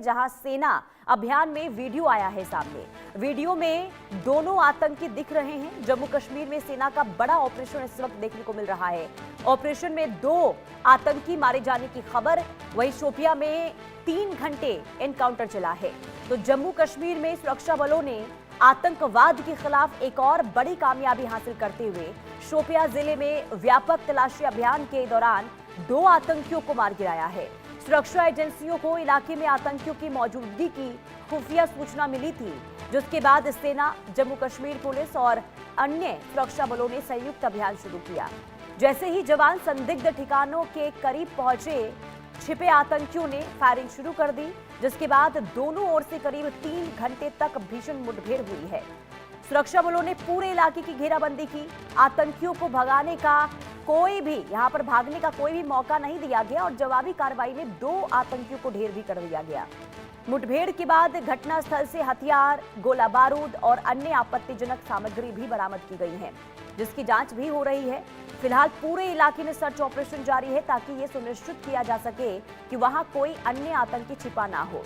जहां सेना अभियान में वीडियो आया है सामने। वीडियो में दोनों आतंकी दिख रहे हैं। जम्मू कश्मीर में सेना का बड़ा ऑपरेशन इस वक्त देखने को मिल रहा है। ऑपरेशन में 2 आतंकी मारे जाने की खबर, वहीं शोपियां में 3 घंटे एनकाउंटर चला है। तो जम्मू कश्मीर में सुरक्षा बलों ने आतंकवाद के खिलाफ एक और बड़ी कामयाबी हासिल करते हुए शोपियां जिले में व्यापक तलाशी अभियान के दौरान 2 आतंकियों को मार गिराया है। सुरक्षा एजेंसियों को इलाके में आतंकियों की मौजूदगी की खुफिया सूचना मिली थी, जिसके बाद सेना, जम्मू कश्मीर पुलिस और अन्य सुरक्षा बलों ने संयुक्त अभियान शुरू किया। जैसे ही जवान संदिग्ध ठिकानों के करीब पहुंचे, छिपे आतंकियों ने फायरिंग शुरू कर दी, जिसके बाद दोनों ओर से करीब 3 घंटे तक भीषण मुठभेड़ हुई है। सुरक्षा बलों ने पूरे इलाके की घेराबंदी की। आतंकियों को भगाने का यहां पर भागने का कोई भी मौका नहीं दिया गया और जवाबी कार्रवाई में 2 आतंकियों को ढेर भी कर दिया गया। मुठभेड़ के बाद घटनास्थल से हथियार, गोला बारूद और अन्य आपत्तिजनक सामग्री भी बरामद की गई है, जिसकी जांच भी हो रही है। फिलहाल पूरे इलाके में सर्च ऑपरेशन जारी है ताकि ये सुनिश्चित किया जा सके कि वहां कोई अन्य आतंकी छिपा ना हो।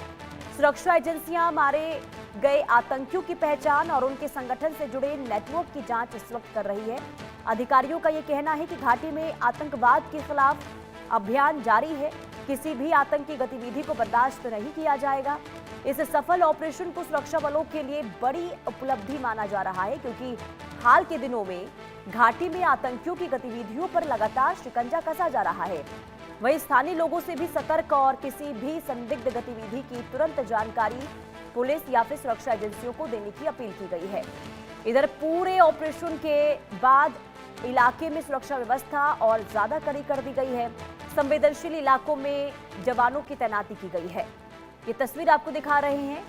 सुरक्षा एजेंसियां मारे गए आतंकियों की पहचान और उनके संगठन से जुड़े नेटवर्क की जांच इस वक्त कर रही है। अधिकारियों का यह कहना है कि घाटी में आतंकवाद के खिलाफ अभियान जारी है। किसी भी आतंकी गतिविधि को बर्दाश्त नहीं किया जाएगा। इस सफल ऑपरेशन को सुरक्षा बलों के लिए बड़ी उपलब्धि माना जा रहा है, क्योंकि हाल के दिनों में घाटी में आतंकियों की गतिविधियों पर लगातार शिकंजा कसा जा रहा है। वहीं स्थानीय लोगों से भी सतर्क और किसी भी संदिग्ध गतिविधि की तुरंत जानकारी पुलिस या फिर सुरक्षा एजेंसियों को देने की अपील की गई है। इधर पूरे ऑपरेशन के बाद इलाके में सुरक्षा व्यवस्था और ज्यादा कड़ी कर दी गई है। संवेदनशील इलाकों में जवानों की तैनाती की गई है। ये तस्वीर आपको दिखा रहे हैं।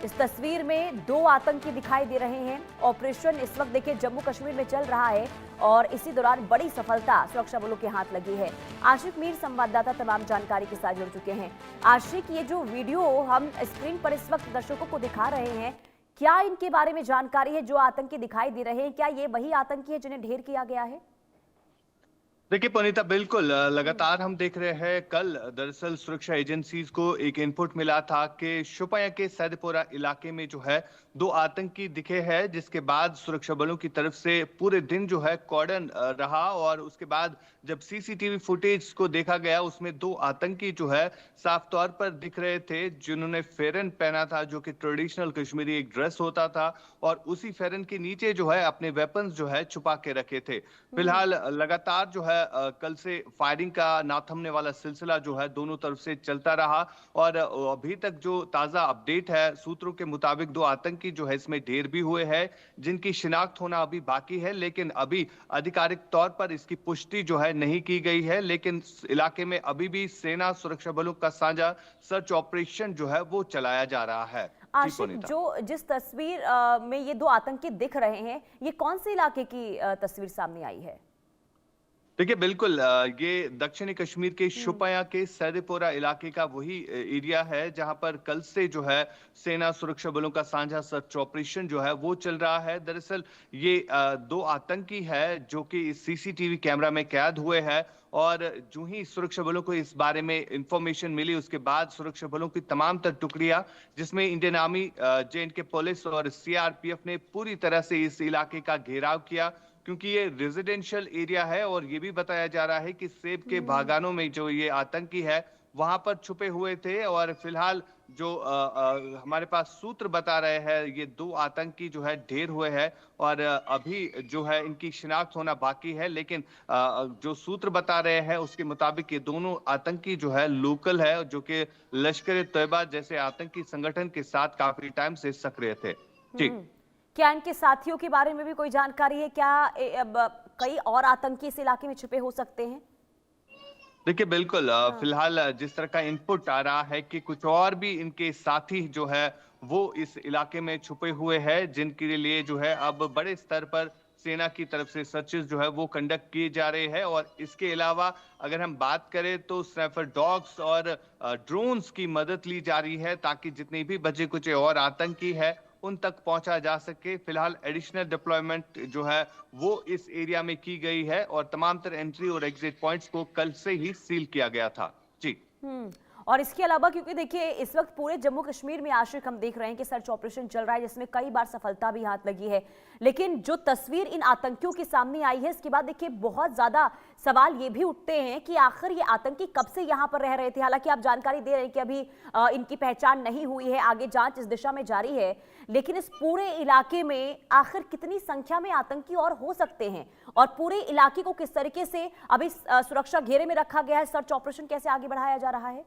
इस तस्वीर में 2 आतंकी दिखाई दे रहे हैं। ऑपरेशन इस वक्त देखिए जम्मू कश्मीर में चल रहा है और इसी दौरान बड़ी सफलता सुरक्षा बलों के हाथ लगी है। आशिक मीर संवाददाता तमाम जानकारी के साथ जुड़ चुके हैं। आशिक, ये जो वीडियो हम स्क्रीन पर इस वक्त दर्शकों को दिखा रहे हैं, क्या इनके बारे में जानकारी है? जो आतंकी दिखाई दे रहे हैं, क्या ये वही आतंकी है जिन्हें ढेर किया गया है? देखिए पुनीता, बिल्कुल लगातार हम देख रहे हैं। कल दरअसल सुरक्षा एजेंसीज को एक इनपुट मिला था कि शोपियां के सैदपुरा इलाके में जो है 2 आतंकी दिखे हैं, जिसके बाद सुरक्षा बलों की तरफ से पूरे दिन जो है कॉर्डन रहा और उसके बाद जब सीसीटीवी फुटेज को देखा गया, उसमें 2 आतंकी जो है साफ तौर पर दिख रहे थे, जिन्होंने फेरन पहना था, जो कि ट्रेडिशनल कश्मीरी एक ड्रेस होता था, और उसी फेरन के नीचे जो है अपने वेपन्स जो है छुपा के रखे थे। फिलहाल लगातार जो है कल से फायरिंग का ना थमने वाला सिलसिला जो है दोनों तरफ से चलता रहा और अभी तक जो ताजा अपडेट है, सूत्रों के मुताबिक 2 आतंकी जो है इसमें ढेर भी हुए हैं, जिनकी शिनाख्त होना अभी बाकी है, लेकिन अभी आधिकारिक तौर पर इसकी पुष्टि जो है नहीं की गई है। लेकिन इलाके में अभी भी सेना सुरक्षा बलों का साझा सर्च ऑपरेशन जो है वो चलाया जा रहा है। आशिक, जो जिस तस्वीर में ये 2 आतंकी दिख रहे हैं, ये कौन से इलाके की तस्वीर सामने आई है? देखिए बिल्कुल, ये दक्षिणी कश्मीर के शोपियां के सैदपुरा इलाके का वही एरिया है, जहां पर कल से जो है सेना सुरक्षा बलों का साझा सर्च ऑपरेशन जो है वो चल रहा है। दरअसल ये 2 आतंकी है जो कि इस सीसीटीवी कैमरा में कैद हुए हैं और जो ही सुरक्षा बलों को इस बारे में इंफॉर्मेशन मिली, उसके बाद सुरक्षा बलों की तमाम तर टुकड़ियां, जिसमें इंडियन आर्मी, जे-एंड-के पुलिस और सीआरपीएफ ने पूरी तरह से इस इलाके का घेराव किया, क्योंकि ये रेजिडेंशियल एरिया है और ये भी बताया जा रहा है कि सेब के बागानों में जो ये आतंकी है वहां पर छुपे हुए थे। और फिलहाल जो हमारे पास सूत्र बता रहे हैं, ये 2 आतंकी जो है ढेर हुए हैं और अभी जो है इनकी शिनाख्त होना बाकी है, लेकिन जो सूत्र बता रहे हैं उसके मुताबिक ये दोनों आतंकी जो है लोकल है, जो कि लश्कर-ए-तैयबा जैसे आतंकी संगठन के साथ काफी टाइम से सक्रिय थे। जी, क्या इनके साथियों के बारे में भी कोई जानकारी है? क्या कई और आतंकी इस इलाके में छुपे हो सकते हैं? देखिए बिल्कुल, फिलहाल जिस तरह का इनपुट आ रहा है कि कुछ और भी इनके साथी जो है वो इस इलाके में छुपे हुए हैं, जिनके लिए जो है अब बड़े स्तर पर सेना की तरफ से सर्चेस जो है वो कंडक्ट किए जा रहे हैं। और इसके अलावा अगर हम बात करें तो स्नाइपर डॉग्स और ड्रोन्स की मदद ली जा रही है, ताकि जितने भी बचे कुछ और आतंकी है उन तक पहुंचा जा सके। फिलहाल एडिशनल डिप्लॉयमेंट जो है वो इस एरिया में की गई है और तमाम तरह एंट्री और एग्जिट पॉइंट्स को कल से ही सील किया गया था। जी। और इसके अलावा क्योंकि देखिए इस वक्त पूरे जम्मू कश्मीर में आशिक हम देख रहे हैं कि सर्च ऑपरेशन चल रहा है जिसमें कई बार सफलता भी हाथ लगी है, लेकिन जो तस्वीर इन आतंकियों के सामने आई है इसके बाद देखिए बहुत ज्यादा सवाल ये भी उठते हैं कि आखिर ये आतंकी कब से यहाँ पर रह रहे थे। हालांकि आप जानकारी दे रहे हैं कि अभी इनकी पहचान नहीं हुई है, आगे जांच इस दिशा में जारी है, लेकिन इस पूरे इलाके में आखिर कितनी संख्या में आतंकी और हो सकते हैं और पूरे इलाके को किस तरीके से अभी सुरक्षा घेरे में रखा गया है, सर्च ऑपरेशन कैसे आगे बढ़ाया जा रहा है?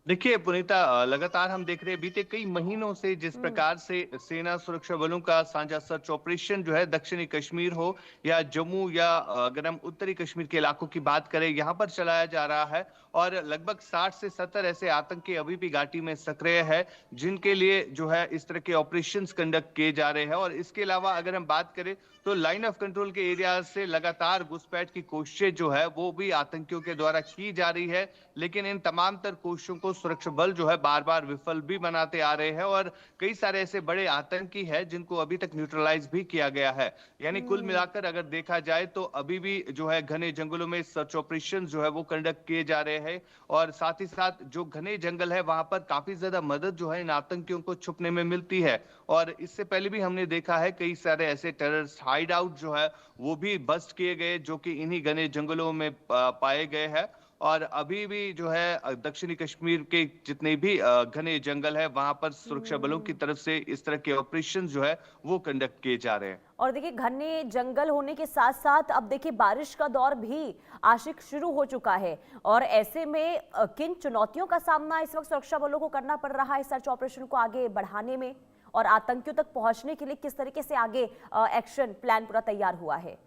देखिए पुनीता, लगातार हम देख रहे हैं बीते कई महीनों से जिस प्रकार से सेना सुरक्षा बलों का साझा सर्च ऑपरेशन जो है दक्षिणी कश्मीर हो या जम्मू या अगर हम उत्तरी कश्मीर के इलाकों की बात करें यहाँ पर चलाया जा रहा है और लगभग 60 से 70 ऐसे आतंकी अभी भी घाटी में सक्रिय है जिनके लिए जो है इस तरह के ऑपरेशंस कंडक्ट किए जा रहे हैं। और इसके अलावा अगर हम बात करें तो लाइन ऑफ कंट्रोल के एरिया से लगातार घुसपैठ की कोशिशें जो है वो भी आतंकियों के द्वारा की जा रही है, लेकिन इन तमाम तर कोशिशों को सुरक्षा बल जो है बार बार विफल भी बनाते आ रहे हैं और कई सारे ऐसे बड़े आतंकी हैं जिनको अभी तक न्यूट्रलाइज भी किया गया है। यानी कुल मिलाकर अगर देखा जाए तो अभी भी जो है घने जंगलों में सर्च ऑपरेशन जो है वो कंडक्ट किए जा रहे हैं और साथ ही साथ जो घने जंगल है वहां पर काफी ज्यादा मदद जो है इन आतंकियों को छुपने में मिलती है। और इससे पहले भी हमने देखा है कई सारे ऐसे टेररिस्ट हाइड आउट जो है वो भी बस्ट किए गए जो कि इन्हीं घने जंगलों में पाए गए हैं। और अभी भी जो है दक्षिणी कश्मीर के जितने भी घने जंगल है वहां पर सुरक्षा बलों की तरफ से इस तरह के ऑपरेशन जो है वो कंडक्ट किए जा रहे हैं। और देखिए घने जंगल होने के साथ साथ अब देखिए बारिश का दौर भी आशिक शुरू हो चुका है और ऐसे में किन चुनौतियों का सामना इस वक्त सुरक्षा बलों को करना पड़ रहा है सर्च ऑपरेशन को आगे बढ़ाने में और आतंकियों तक पहुंचने के लिए किस तरीके से आगे एक्शन प्लान पूरा तैयार हुआ है?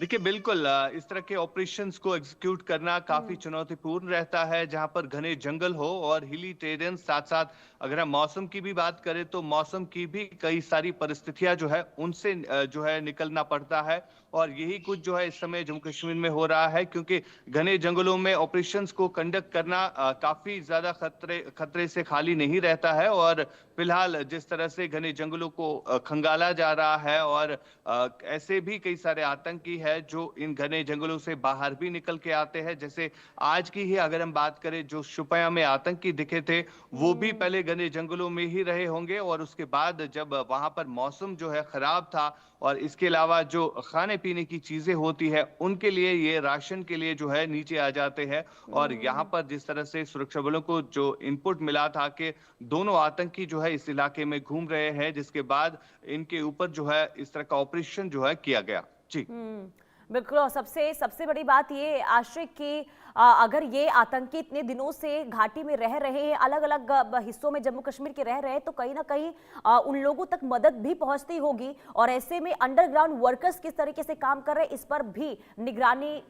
देखिए बिल्कुल, इस तरह के ऑपरेशंस को एग्जीक्यूट करना काफी चुनौतीपूर्ण रहता है जहां पर घने जंगल हो और हिली टेरेन, साथ साथ अगर हम मौसम की भी बात करें तो मौसम की भी कई सारी परिस्थितियां जो है उनसे जो है निकलना पड़ता है। और यही कुछ जो है इस समय जम्मू कश्मीर में हो रहा है क्योंकि घने जंगलों में ऑपरेशंस को कंडक्ट करना काफी ज्यादा खतरे से खाली नहीं रहता है। और फिलहाल जिस तरह से घने जंगलों को खंगाला जा रहा है और ऐसे भी कई सारे आतंकी है जो इन घने जंगलों से बाहर भी निकल के आते हैं। जैसे आज की ही अगर हम बात करें जो शुपया में आतंकी दिखे थे वो भी पहले घने जंगलों में ही रहे होंगे और उसके बाद जब वहां पर मौसम जो है खराब था और इसके अलावा जो खाने पीने की चीजें होती है उनके लिए ये राशन के लिए जो है नीचे आ जाते हैं। और यहाँ पर जिस तरह से सुरक्षा बलों को जो इनपुट मिला था कि दोनों आतंकी जो है इस इलाके में घूम रहे हैं जिसके बाद इनके ऊपर जो है इस तरह का ऑपरेशन जो है किया गया। जी बिल्कुल। और सबसे सबसे बड़ी बात ये आशिक की अगर ये आतंकी इतने दिनों से घाटी में रह रहे हैं, अलग अलग हिस्सों में जम्मू कश्मीर के रह रहे हैं, तो कहीं ना कहीं उन लोगों तक मदद भी पहुंचती होगी और ऐसे में अंडरग्राउंड वर्कर्स किस तरीके से काम कर रहे हैं इस पर भी निगरानी